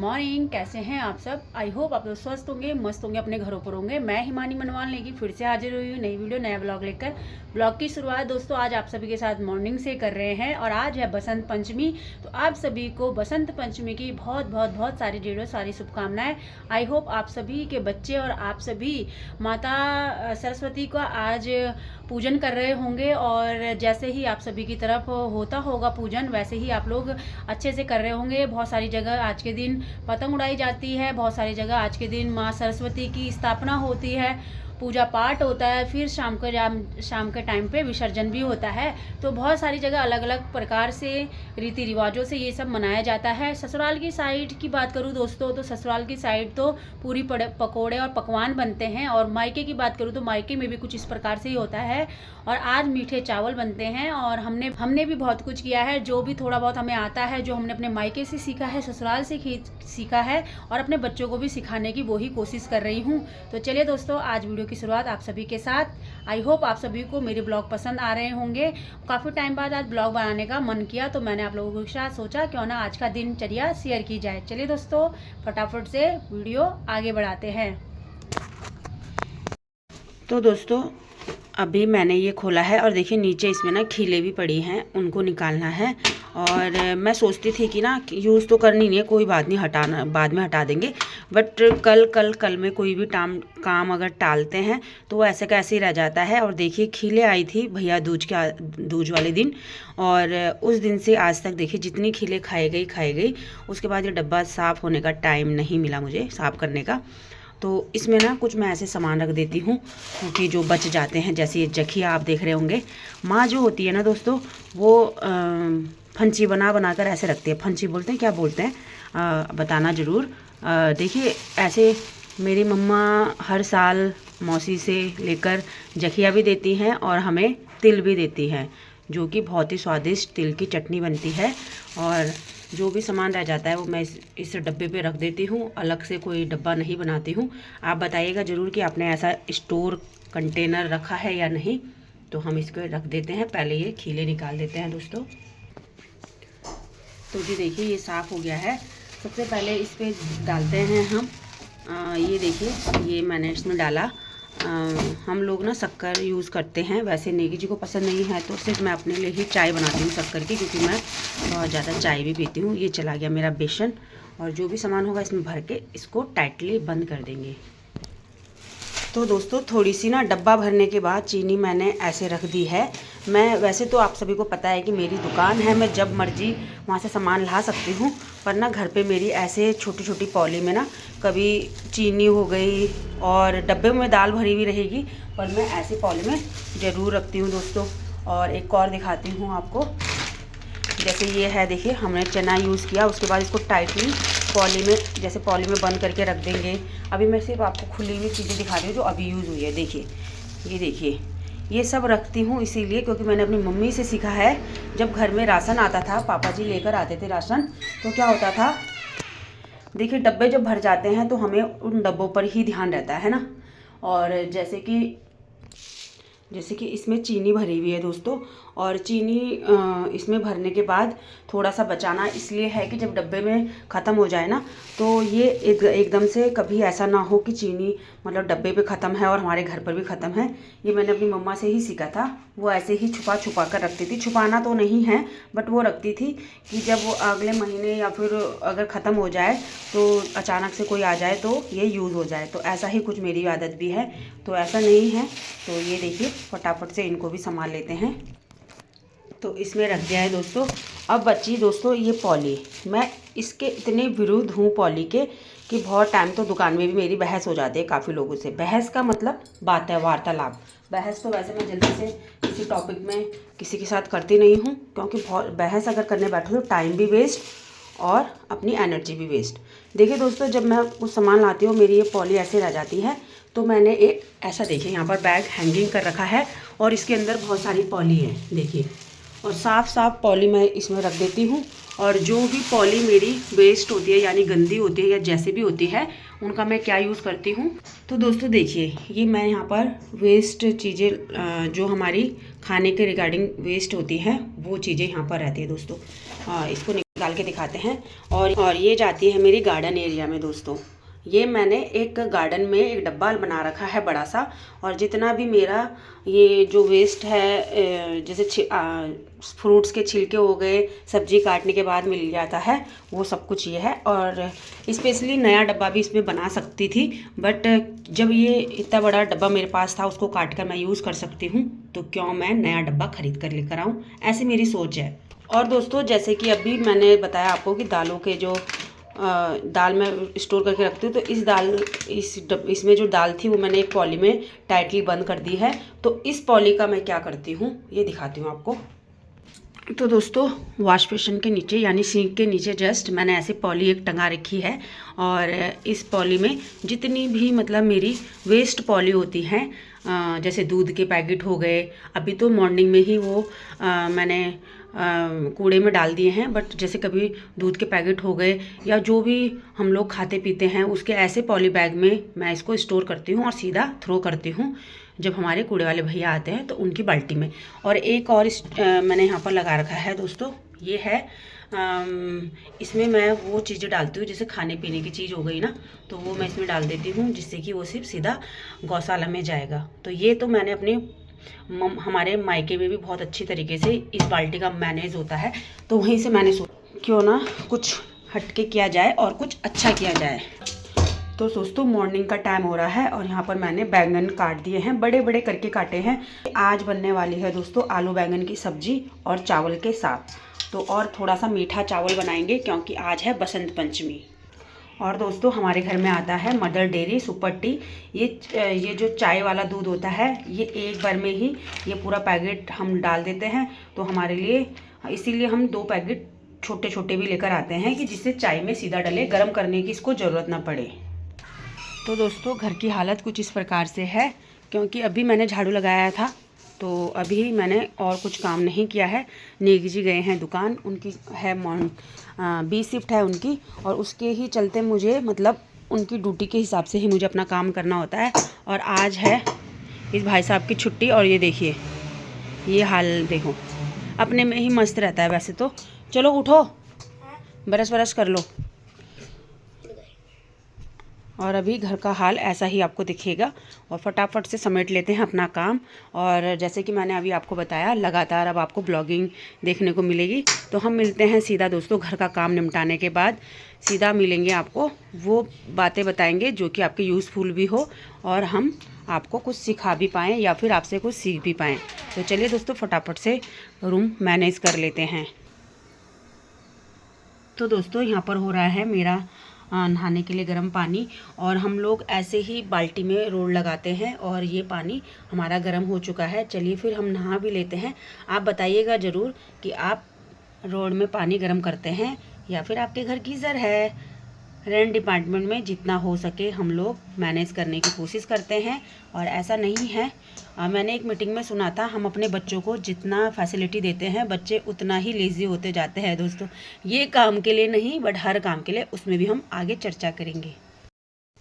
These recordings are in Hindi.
मॉर्निंग। कैसे हैं आप सब? आई होप आप लोग स्वस्थ होंगे, मस्त होंगे, अपने घरों पर होंगे। मैं हिमानी मनवाल लेगी फिर से हाजिर हुई हूँ नई वीडियो नया ब्लॉग लेकर। ब्लॉग की शुरुआत दोस्तों आज आप सभी के साथ मॉर्निंग से कर रहे हैं और आज है बसंत पंचमी। तो आप सभी को बसंत पंचमी की बहुत बहुत बहुत सारी ढेरों सारी शुभकामनाएं। आई होप आप सभी के बच्चे और आप सभी माता सरस्वती का आज पूजन कर रहे होंगे और जैसे ही आप सभी की तरफ होता होगा पूजन वैसे ही आप लोग अच्छे से कर रहे होंगे। बहुत सारी जगह आज के दिन पतंग उड़ाई जाती है, बहुत सारी जगह आज के दिन माँ सरस्वती की स्थापना होती है, पूजा पाठ होता है, फिर शाम के टाइम पे विसर्जन भी होता है। तो बहुत सारी जगह अलग अलग प्रकार से रीति रिवाजों से ये सब मनाया जाता है। ससुराल की साइड की बात करूँ दोस्तों तो ससुराल की साइड तो पूरी पकोड़े और पकवान बनते हैं और मायके की बात करूँ तो मायके में भी कुछ इस प्रकार से ही होता है। और आज मीठे चावल बनते हैं और हमने भी बहुत कुछ किया है, जो भी थोड़ा बहुत हमें आता है, जो हमने अपने मायके से सीखा है, ससुराल से सीखा है और अपने बच्चों को भी सिखाने की वही कोशिश कर रही हूँ। तो चलिए दोस्तों आज वीडियो की शुरुआत आप सभी के साथ। आई होप आप सभी को मेरे ब्लॉग पसंद आ रहे होंगे। काफ़ी टाइम बाद आज ब्लॉग बनाने का मन किया तो मैंने आप लोगों के साथ सोचा क्यों ना आज का दिनचर्या शेयर की जाए। चलिए दोस्तों फटाफट से वीडियो आगे बढ़ाते हैं। तो दोस्तों अभी मैंने ये खोला है और देखिए नीचे इसमें ना खीले भी पड़ी हैं, उनको निकालना है। और मैं सोचती थी कि ना यूज़ तो करनी नहीं है, कोई बात नहीं, हटाना बाद में हटा देंगे, बट कल में कोई भी काम अगर टालते हैं तो वो ऐसे कैसे ही रह जाता है। और देखिए खीले आई थी भैया दूज वाले दिन और उस दिन से आज तक देखिए जितनी खीले खाई गई। उसके बाद ये डब्बा साफ़ होने का टाइम नहीं मिला मुझे साफ़ करने का। तो इसमें ना कुछ मैं ऐसे सामान रख देती हूँ क्योंकि जो बच जाते हैं, जैसे ये जखिया आप देख रहे होंगे। माँ जो होती है ना दोस्तों वो फंची बना कर ऐसे रखती है। फंची बोलते हैं, क्या बोलते हैं बताना ज़रूर। देखिए ऐसे मेरी मम्मा हर साल मौसी से लेकर जखिया भी देती हैं और हमें तिल भी देती हैं, जो कि बहुत ही स्वादिष्ट तिल की चटनी बनती है। और जो भी सामान रह जाता है वो मैं इस डब्बे पे रख देती हूँ, अलग से कोई डब्बा नहीं बनाती हूँ। आप बताइएगा ज़रूर कि आपने ऐसा स्टोर कंटेनर रखा है या नहीं। तो हम इसको रख देते हैं, पहले ये खीले निकाल देते हैं दोस्तों। तो जी देखिए ये साफ़ हो गया है। सबसे पहले इस पर डालते हैं हम ये देखिए ये मैंने इसमें डाला। हम लोग ना शक्कर यूज़ करते हैं, वैसे नेगी जी को पसंद नहीं है तो सिर्फ मैं अपने लिए ही चाय बनाती हूँ शक्कर की, क्योंकि मैं बहुत ज़्यादा चाय भी पीती हूँ। ये चला गया मेरा बेसन और जो भी सामान होगा इसमें भर के इसको टाइटली बंद कर देंगे। तो दोस्तों थोड़ी सी ना डब्बा भरने के बाद चीनी मैंने ऐसे रख दी है। मैं वैसे तो आप सभी को पता है कि मेरी दुकान है, मैं जब मर्जी वहाँ से सामान ला सकती हूँ, पर ना घर पे मेरी ऐसे छोटी छोटी पॉली में ना कभी चीनी हो गई और डब्बे में दाल भरी हुई रहेगी, पर मैं ऐसी पॉली में ज़रूर रखती हूँ दोस्तों। और एक और दिखाती हूँ आपको, जैसे ये है देखिए हमने चना यूज़ किया, उसके बाद इसको टाइटली पॉली में जैसे पॉली में बंद करके रख देंगे। अभी मैं सिर्फ आपको खुली हुई चीज़ें दिखा रही हूँ जो अभी यूज़ हुई है। देखिए ये सब रखती हूँ इसीलिए क्योंकि मैंने अपनी मम्मी से सीखा है। जब घर में राशन आता था, पापा जी लेकर आते थे राशन, तो क्या होता था देखिए डब्बे जब भर जाते हैं तो हमें उन डब्बों पर ही ध्यान रहता है ना। और जैसे कि इसमें चीनी भरी हुई है दोस्तों, और चीनी इसमें भरने के बाद थोड़ा सा बचाना इसलिए है कि जब डब्बे में ख़त्म हो जाए ना तो ये एकदम से कभी ऐसा ना हो कि चीनी मतलब डब्बे पे ख़त्म है और हमारे घर पर भी ख़त्म है। ये मैंने अपनी मम्मा से ही सीखा था, वो ऐसे ही छुपा कर रखती थी। छुपाना तो नहीं है बट वो रखती थी कि जब वो अगले महीने या फिर अगर ख़त्म हो जाए तो अचानक से कोई आ जाए तो ये यूज़ हो जाए। तो ऐसा ही कुछ मेरी आदत भी है, तो ऐसा नहीं है। तो ये देखिए फटाफट से इनको भी संभाल लेते हैं। तो इसमें रख दिया है दोस्तों। अब बची दोस्तों ये पॉली। मैं इसके इतने विरुद्ध हूँ पॉली के कि बहुत टाइम तो दुकान में भी मेरी बहस हो जाती है काफ़ी लोगों से। बहस का मतलब बात है, वार्तालाप। बहस तो वैसे मैं जल्दी से किसी टॉपिक में किसी के साथ करती नहीं हूँ, क्योंकि बहुत बहस अगर करने बैठो तो टाइम भी वेस्ट और अपनी एनर्जी भी वेस्ट। देखिए दोस्तों जब मैं कुछ सामान लाती हूँ मेरी ये पॉली ऐसे रह जाती है, तो मैंने एक ऐसा देखिए यहाँ पर बैग हैंगिंग कर रखा है और इसके अंदर बहुत सारी पॉली है देखिए, और साफ पॉली मैं इसमें रख देती हूँ। और जो भी पॉली मेरी वेस्ट होती है यानी गंदी होती है या जैसे भी होती है उनका मैं क्या यूज़ करती हूँ। तो दोस्तों देखिए ये मैं यहाँ पर वेस्ट चीज़ें जो हमारी खाने के रिगार्डिंग वेस्ट होती हैं वो चीज़ें यहाँ पर रहती है दोस्तों। इसको निकाल के दिखाते हैं। और ये जाती है मेरी गार्डन एरिया में दोस्तों। ये मैंने एक गार्डन में एक डब्बा बना रखा है बड़ा सा, और जितना भी मेरा ये जो वेस्ट है, जैसे फ्रूट्स के छिलके हो गए, सब्जी काटने के बाद मिल जाता है, वो सब कुछ ये है। और स्पेशली नया डब्बा भी इसमें बना सकती थी, बट जब ये इतना बड़ा डब्बा मेरे पास था, उसको काट कर मैं यूज़ कर सकती हूँ, तो क्यों मैं नया डब्बा खरीद कर लेकर आऊँ, ऐसी मेरी सोच है। और दोस्तों जैसे कि अभी मैंने बताया आपको कि दालों के जो दाल मैं स्टोर करके रखती हूँ, तो इसमें जो दाल थी वो मैंने एक पॉली में टाइटली बंद कर दी है। तो इस पॉली का मैं क्या करती हूँ ये दिखाती हूँ आपको। तो दोस्तों वॉश बेसिन के नीचे यानी सिंक के नीचे जस्ट मैंने ऐसे पॉली एक टंगा रखी है, और इस पॉली में जितनी भी मतलब मेरी वेस्ट पॉली होती हैं, जैसे दूध के पैकेट हो गए, अभी तो मॉर्निंग में ही वो मैंने कूड़े में डाल दिए हैं, बट जैसे कभी दूध के पैकेट हो गए या जो भी हम लोग खाते पीते हैं, उसके ऐसे पॉली बैग में मैं इसको स्टोर करती हूँ और सीधा थ्रो करती हूँ जब हमारे कूड़े वाले भैया आते हैं तो उनकी बाल्टी में। और एक और मैंने यहाँ पर लगा रखा है दोस्तों, ये है इसमें मैं वो चीज़ें डालती हूँ, जैसे खाने पीने की चीज़ हो गई ना, तो वो मैं इसमें डाल देती हूँ, जिससे कि वो सिर्फ सीधा गौशाला में जाएगा। तो ये तो मैंने अपने हमारे मायके में भी बहुत अच्छी तरीके से इस बाल्टी का मैनेज होता है, तो वहीं से मैंने सोचा क्यों ना कुछ हटके किया जाए और कुछ अच्छा किया जाए। तो दोस्तों मॉर्निंग का टाइम हो रहा है और यहाँ पर मैंने बैंगन काट दिए हैं, बड़े बड़े करके काटे हैं। आज बनने वाली है दोस्तों आलू बैंगन की सब्जी और चावल के साथ। तो और थोड़ा सा मीठा चावल बनाएंगे क्योंकि आज है बसंत पंचमी। और दोस्तों हमारे घर में आता है मदर डेयरी सुपर टी। ये जो चाय वाला दूध होता है, ये एक बार में ही ये पूरा पैकेट हम डाल देते हैं, तो हमारे लिए इसीलिए हम 2 पैकेट छोटे छोटे भी लेकर आते हैं कि जिससे चाय में सीधा डले, गर्म करने की इसको ज़रूरत ना पड़े। तो दोस्तों घर की हालत कुछ इस प्रकार से है, क्योंकि अभी मैंने झाड़ू लगाया था, तो अभी मैंने और कुछ काम नहीं किया है। नेगी जी गए हैं दुकान, उनकी है बी शिफ्ट है उनकी, और उसके ही चलते मुझे मतलब उनकी ड्यूटी के हिसाब से ही मुझे अपना काम करना होता है। और आज है इस भाई साहब की छुट्टी, और ये देखिए ये हाल देखो, अपने में ही मस्त रहता है वैसे तो। चलो उठो, ब्रश ब्रश कर लो। और अभी घर का हाल ऐसा ही आपको दिखेगा, और फटाफट से समेट लेते हैं अपना काम। और जैसे कि मैंने अभी आपको बताया, लगातार अब आपको ब्लॉगिंग देखने को मिलेगी। तो हम मिलते हैं सीधा दोस्तों घर का काम निपटाने के बाद, सीधा मिलेंगे आपको, वो बातें बताएंगे जो कि आपके यूज़फुल भी हो और हम आपको कुछ सिखा भी पाएँ या फिर आपसे कुछ सीख भी पाएँ। तो चलिए दोस्तों फटाफट से रूम मैनेज कर लेते हैं। तो दोस्तों यहाँ पर हो रहा है मेरा नहाने के लिए गर्म पानी, और हम लोग ऐसे ही बाल्टी में रोड लगाते हैं, और ये पानी हमारा गर्म हो चुका है। चलिए फिर हम नहा भी लेते हैं। आप बताइएगा ज़रूर कि आप रोड में पानी गर्म करते हैं या फिर आपके घर गीज़र है। रेंट डिपार्टमेंट में जितना हो सके हम लोग मैनेज करने की कोशिश करते हैं, और ऐसा नहीं है। मैंने एक मीटिंग में सुना था, हम अपने बच्चों को जितना फैसिलिटी देते हैं बच्चे उतना ही लेज़ी होते जाते हैं दोस्तों। ये काम के लिए नहीं बट हर काम के लिए, उसमें भी हम आगे चर्चा करेंगे।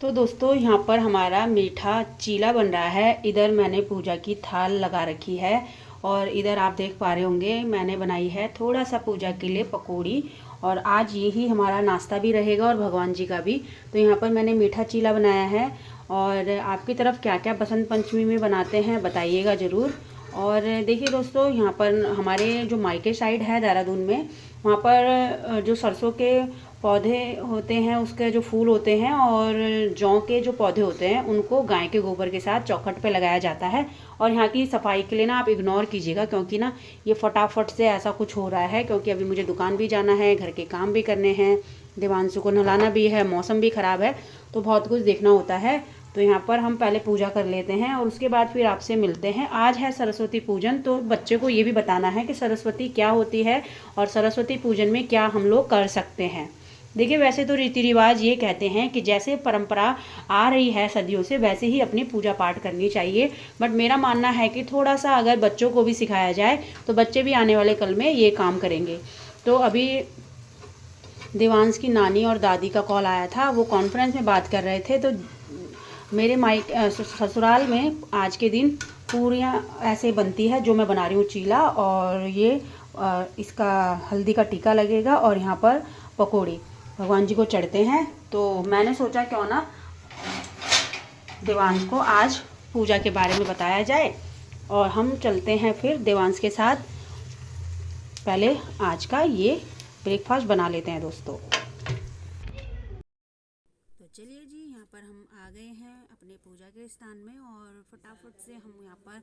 तो दोस्तों यहाँ पर हमारा मीठा चीला बन रहा है। इधर मैंने पूजा की थाल लगा रखी है, और इधर आप देख पा रहे होंगे मैंने बनाई है थोड़ा सा पूजा के लिए पकौड़ी, और आज यही हमारा नाश्ता भी रहेगा और भगवान जी का भी। तो यहाँ पर मैंने मीठा चीला बनाया है। और आपकी तरफ क्या क्या बसंत पंचमी में बनाते हैं बताइएगा ज़रूर। और देखिए दोस्तों यहाँ पर हमारे जो मायके साइड है देहरादून में, वहाँ पर जो सरसों के पौधे होते हैं, उसके जो फूल होते हैं, और जौ के जो पौधे होते हैं, उनको गाय के गोबर के साथ चौखट पे लगाया जाता है। और यहाँ की सफाई के लिए ना आप इग्नोर कीजिएगा, क्योंकि ना ये फटाफट से ऐसा कुछ हो रहा है, क्योंकि अभी मुझे दुकान भी जाना है, घर के काम भी करने हैं, देवांशु को नहलाना भी है, मौसम भी ख़राब है, तो बहुत कुछ देखना होता है। तो यहाँ पर हम पहले पूजा कर लेते हैं और उसके बाद फिर आपसे मिलते हैं। आज है सरस्वती पूजन, तो बच्चे को ये भी बताना है कि सरस्वती क्या होती है और सरस्वती पूजन में क्या हम लोग कर सकते हैं। देखिए वैसे तो रीति रिवाज ये कहते हैं कि जैसे परंपरा आ रही है सदियों से, वैसे ही अपनी पूजा पाठ करनी चाहिए। बट मेरा मानना है कि थोड़ा सा अगर बच्चों को भी सिखाया जाए तो बच्चे भी आने वाले कल में ये काम करेंगे। तो अभी देवांश की नानी और दादी का कॉल आया था, वो कॉन्फ्रेंस में बात कर रहे थे। तो मेरे ससुराल में आज के दिन पूरियाँ ऐसे बनती है जो मैं बना रही हूँ चीला, और ये इसका हल्दी का टीका लगेगा और यहाँ पर पकौड़ी भगवान जी को चढ़ते हैं। तो मैंने सोचा क्यों ना देवांश को आज पूजा के बारे में बताया जाए, और हम चलते हैं फिर देवांश के साथ। पहले आज का ये ब्रेकफास्ट बना लेते हैं दोस्तों। तो चलिए जी, यहाँ पर हम आ गए हैं अपने पूजा के स्थान में, और फटाफट से हम यहाँ पर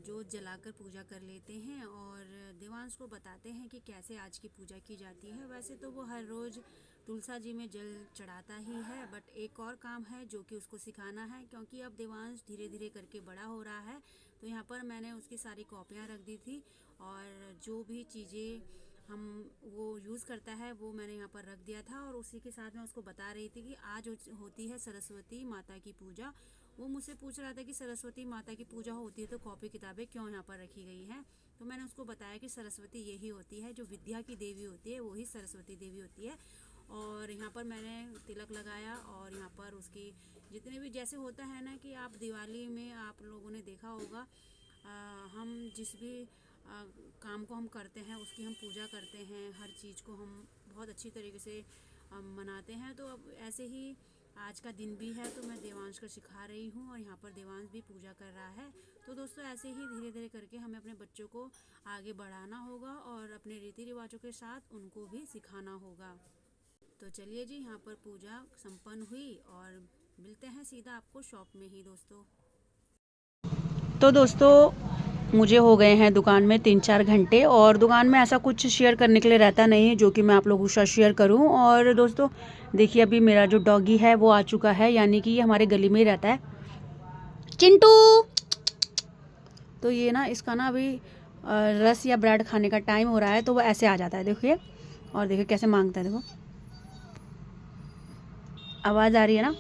जोत जलाकर पूजा कर लेते हैं और देवांश को बताते हैं कि कैसे आज की पूजा की जाती है। वैसे तो वो हर रोज़ तुलसा जी में जल चढ़ाता ही है, बट एक और काम है जो कि उसको सिखाना है, क्योंकि अब देवांश धीरे धीरे करके बड़ा हो रहा है। तो यहाँ पर मैंने उसकी सारी कॉपियाँ रख दी थी, और जो भी चीज़ें हम वो यूज़ करता है वो मैंने यहाँ पर रख दिया था। और उसी के साथ मैं उसको बता रही थी कि आज होती है सरस्वती माता की पूजा। वो मुझसे पूछ रहा था कि सरस्वती माता की पूजा होती है तो कॉपी किताबें क्यों यहाँ पर रखी गई हैं। तो मैंने उसको बताया कि सरस्वती यही होती है, जो विद्या की देवी होती है वही सरस्वती देवी होती है। और यहाँ पर मैंने तिलक लगाया, और यहाँ पर उसकी जितने भी जैसे होता है ना कि आप दिवाली में आप लोगों ने देखा होगा, हम जिस भी काम को हम करते हैं उसकी हम पूजा करते हैं, हर चीज़ को हम बहुत अच्छी तरीके से मनाते हैं। तो अब ऐसे ही आज का दिन भी है, तो मैं देवांश को सिखा रही हूँ, और यहाँ पर देवांश भी पूजा कर रहा है। तो दोस्तों ऐसे ही धीरे धीरे करके हमें अपने बच्चों को आगे बढ़ाना होगा और अपने रीति रिवाजों के साथ उनको भी सिखाना होगा। तो चलिए जी, यहाँ पर पूजा संपन्न हुई और मिलते हैं सीधा आपको शॉप में ही दोस्तों। तो दोस्तों मुझे हो गए हैं दुकान में 3-4 घंटे, और दुकान में ऐसा कुछ शेयर करने के लिए रहता नहीं है जो कि मैं आप लोगों के साथ शेयर करूं। और दोस्तों देखिए, अभी मेरा जो डॉगी है वो आ चुका है, यानी कि ये हमारे गली में ही रहता है, चिंटू। तो ये ना इसका ना अभी रस या ब्रेड खाने का टाइम हो रहा है, तो वो ऐसे आ जाता है, देखिए। और देखिए कैसे मांगता है, देखो आवाज़ आ रही है ना।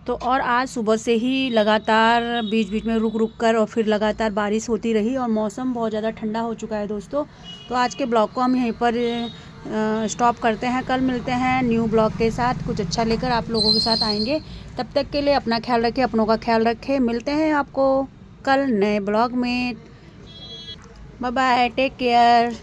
तो और आज सुबह से ही लगातार बीच बीच में रुक रुक कर और फिर लगातार बारिश होती रही, और मौसम बहुत ज़्यादा ठंडा हो चुका है दोस्तों। तो आज के ब्लॉग को हम यहीं पर स्टॉप करते हैं। कल मिलते हैं न्यू ब्लॉग के साथ, कुछ अच्छा लेकर आप लोगों के साथ आएंगे। तब तक के लिए अपना ख्याल रखें, अपनों का ख्याल रखें। मिलते हैं आपको कल नए ब्लॉग में। Bye bye, take care.